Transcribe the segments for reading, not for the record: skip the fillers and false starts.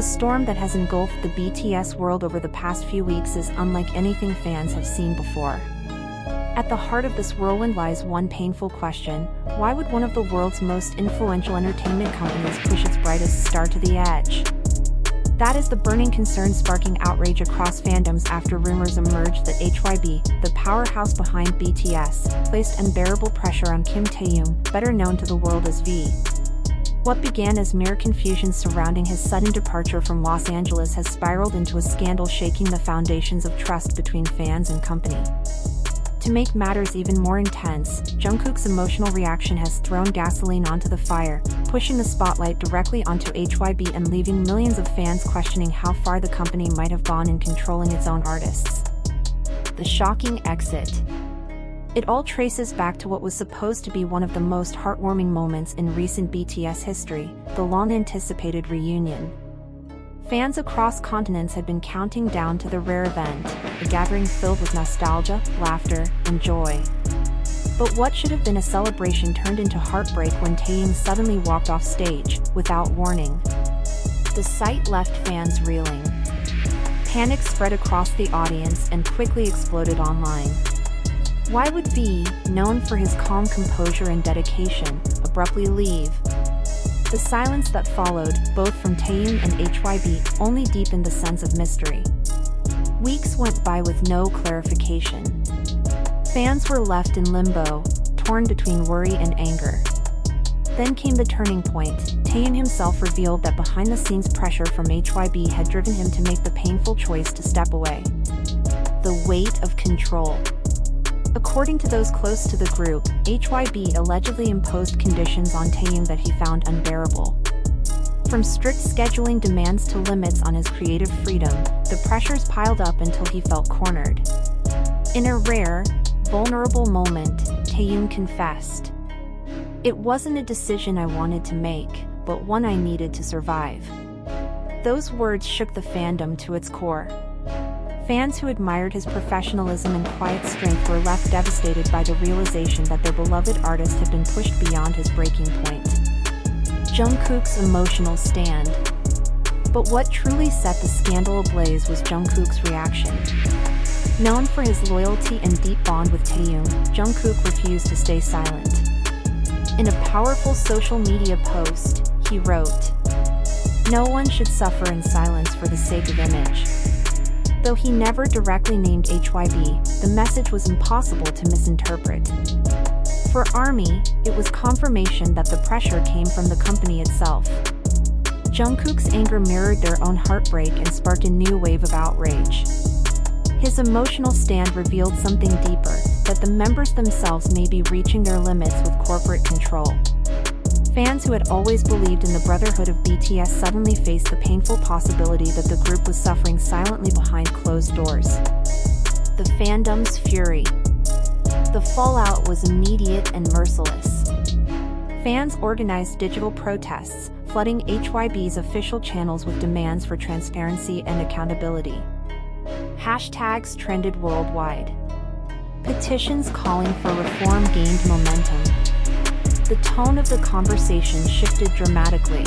The storm that has engulfed the BTS world over the past few weeks is unlike anything fans have seen before. At the heart of this whirlwind lies one painful question: why would one of the world's most influential entertainment companies push its brightest star to the edge? That is the burning concern sparking outrage across fandoms after rumors emerged that HYBE, the powerhouse behind BTS, placed unbearable pressure on Kim Taehyung, better known to the world as V. What began as mere confusion surrounding his sudden departure from Los Angeles has spiraled into a scandal shaking the foundations of trust between fans and company. To make matters even more intense, Jungkook's emotional reaction has thrown gasoline onto the fire, pushing the spotlight directly onto HYBE and leaving millions of fans questioning how far the company might have gone in controlling its own artists. The shocking exit. It all traces back to what was supposed to be one of the most heartwarming moments in recent BTS history, the long-anticipated reunion. Fans across continents had been counting down to the rare event, a gathering filled with nostalgia, laughter, and joy. But what should have been a celebration turned into heartbreak when Taehyung suddenly walked off stage, without warning. The sight left fans reeling. Panic spread across the audience and quickly exploded online. Why would V, known for his calm composure and dedication, abruptly leave? The silence that followed, both from Taehyung and HYBE, only deepened the sense of mystery. Weeks went by with no clarification. Fans were left in limbo, torn between worry and anger. Then came the turning point. Taehyung himself revealed that behind-the-scenes pressure from HYBE had driven him to make the painful choice to step away. The weight of control. According to those close to the group, HYBE allegedly imposed conditions on Taehyung that he found unbearable. From strict scheduling demands to limits on his creative freedom, the pressures piled up until he felt cornered. In a rare, vulnerable moment, Taehyung confessed, "It wasn't a decision I wanted to make, but one I needed to survive." Those words shook the fandom to its core. Fans who admired his professionalism and quiet strength were left devastated by the realization that their beloved artist had been pushed beyond his breaking point. Jungkook's emotional stand. But what truly set the scandal ablaze was Jungkook's reaction. Known for his loyalty and deep bond with Taehyung, Jungkook refused to stay silent. In a powerful social media post, he wrote, "No one should suffer in silence for the sake of image." Though he never directly named HYBE, the message was impossible to misinterpret. For ARMY, it was confirmation that the pressure came from the company itself. Jungkook's anger mirrored their own heartbreak and sparked a new wave of outrage. His emotional stand revealed something deeper, that the members themselves may be reaching their limits with corporate control. Fans who had always believed in the brotherhood of BTS suddenly faced the painful possibility that the group was suffering silently behind closed doors. The fandom's fury. The fallout was immediate and merciless. Fans organized digital protests, flooding HYBE's official channels with demands for transparency and accountability. Hashtags trended worldwide. Petitions calling for reform gained momentum. The tone of the conversation shifted dramatically.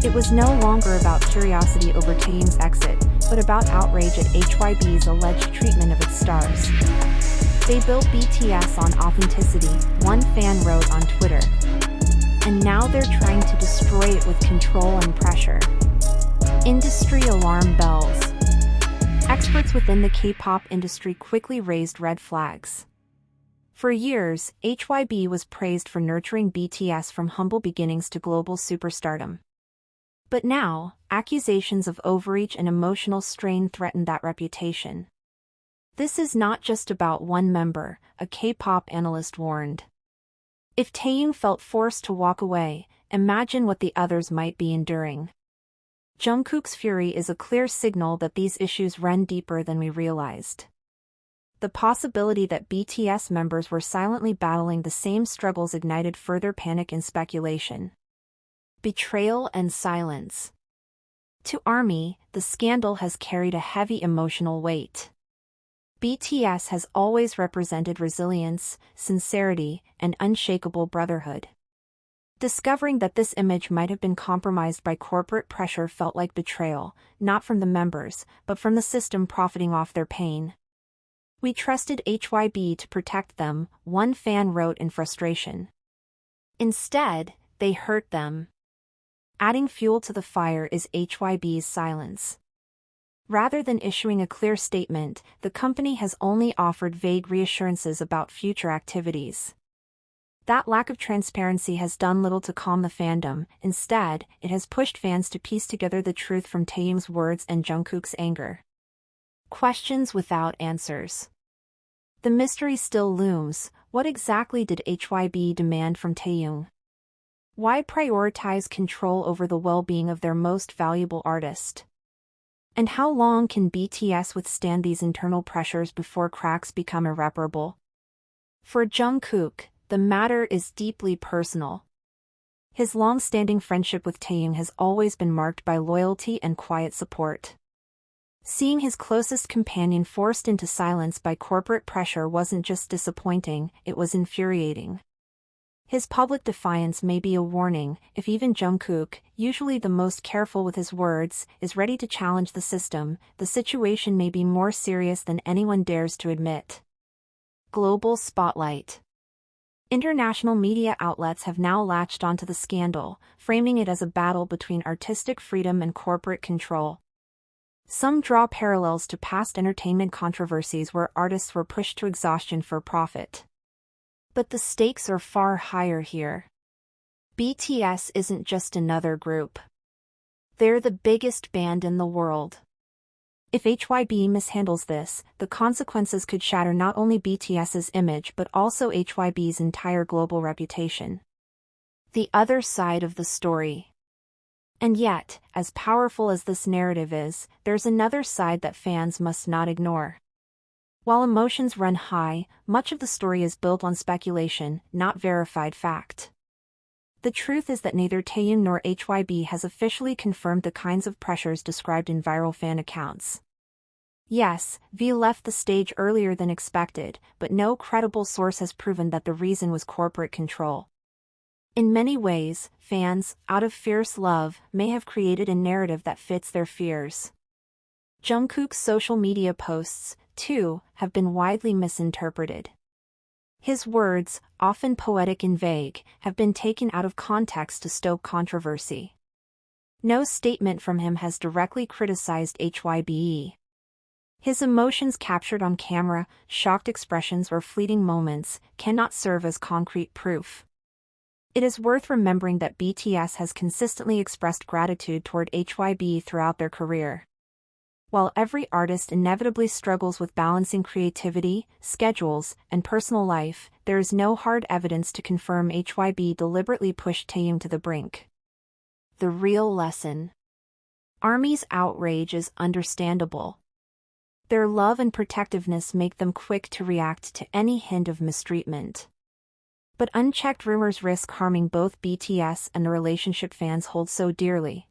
It was no longer about curiosity over Taehyung's exit, but about outrage at HYBE's alleged treatment of its stars. "They built BTS on authenticity," one fan wrote on Twitter. "And now they're trying to destroy it with control and pressure." Industry alarm bells. Experts within the K-pop industry quickly raised red flags. For years, HYBE was praised for nurturing BTS from humble beginnings to global superstardom. But now, accusations of overreach and emotional strain threaten that reputation. This is not just about one member, a K-pop analyst warned. If Taehyung felt forced to walk away, imagine what the others might be enduring. Jungkook's fury is a clear signal that these issues run deeper than we realized. The possibility that BTS members were silently battling the same struggles ignited further panic and speculation. Betrayal and silence. To ARMY, the scandal has carried a heavy emotional weight. BTS has always represented resilience, sincerity, and unshakable brotherhood. Discovering that this image might have been compromised by corporate pressure felt like betrayal, not from the members, but from the system profiting off their pain. "We trusted HYBE to protect them," one fan wrote in frustration. "Instead, they hurt them." Adding fuel to the fire is HYBE's silence. Rather than issuing a clear statement, the company has only offered vague reassurances about future activities. That lack of transparency has done little to calm the fandom. Instead, it has pushed fans to piece together the truth from Taehyung's words and Jungkook's anger. Questions without answers. The mystery still looms. What exactly did HYBE demand from Taehyung? Why prioritize control over the well-being of their most valuable artist? And how long can BTS withstand these internal pressures before cracks become irreparable? For Jungkook, the matter is deeply personal. His long-standing friendship with Taehyung has always been marked by loyalty and quiet support. Seeing his closest companion forced into silence by corporate pressure wasn't just disappointing, it was infuriating. His public defiance may be a warning. If even Jungkook, usually the most careful with his words, is ready to challenge the system, the situation may be more serious than anyone dares to admit. Global spotlight. International media outlets have now latched onto the scandal, framing it as a battle between artistic freedom and corporate control. Some draw parallels to past entertainment controversies where artists were pushed to exhaustion for profit. But the stakes are far higher here. BTS isn't just another group. They're the biggest band in the world. If HYBE mishandles this, the consequences could shatter not only BTS's image but also HYBE's entire global reputation. The other side of the story. And yet, as powerful as this narrative is, there's another side that fans must not ignore. While emotions run high, much of the story is built on speculation, not verified fact. The truth is that neither Taehyung nor HYBE has officially confirmed the kinds of pressures described in viral fan accounts. Yes, V left the stage earlier than expected, but no credible source has proven that the reason was corporate control. In many ways, fans, out of fierce love, may have created a narrative that fits their fears. Jungkook's social media posts, too, have been widely misinterpreted. His words, often poetic and vague, have been taken out of context to stoke controversy. No statement from him has directly criticized HYBE. His emotions captured on camera, shocked expressions or fleeting moments, cannot serve as concrete proof. It is worth remembering that BTS has consistently expressed gratitude toward HYBE throughout their career. While every artist inevitably struggles with balancing creativity, schedules, and personal life, there is no hard evidence to confirm HYBE deliberately pushed Taehyung to the brink. The real lesson. ARMY's outrage is understandable. Their love and protectiveness make them quick to react to any hint of mistreatment. But unchecked rumors risk harming both BTS and the relationship fans hold so dearly.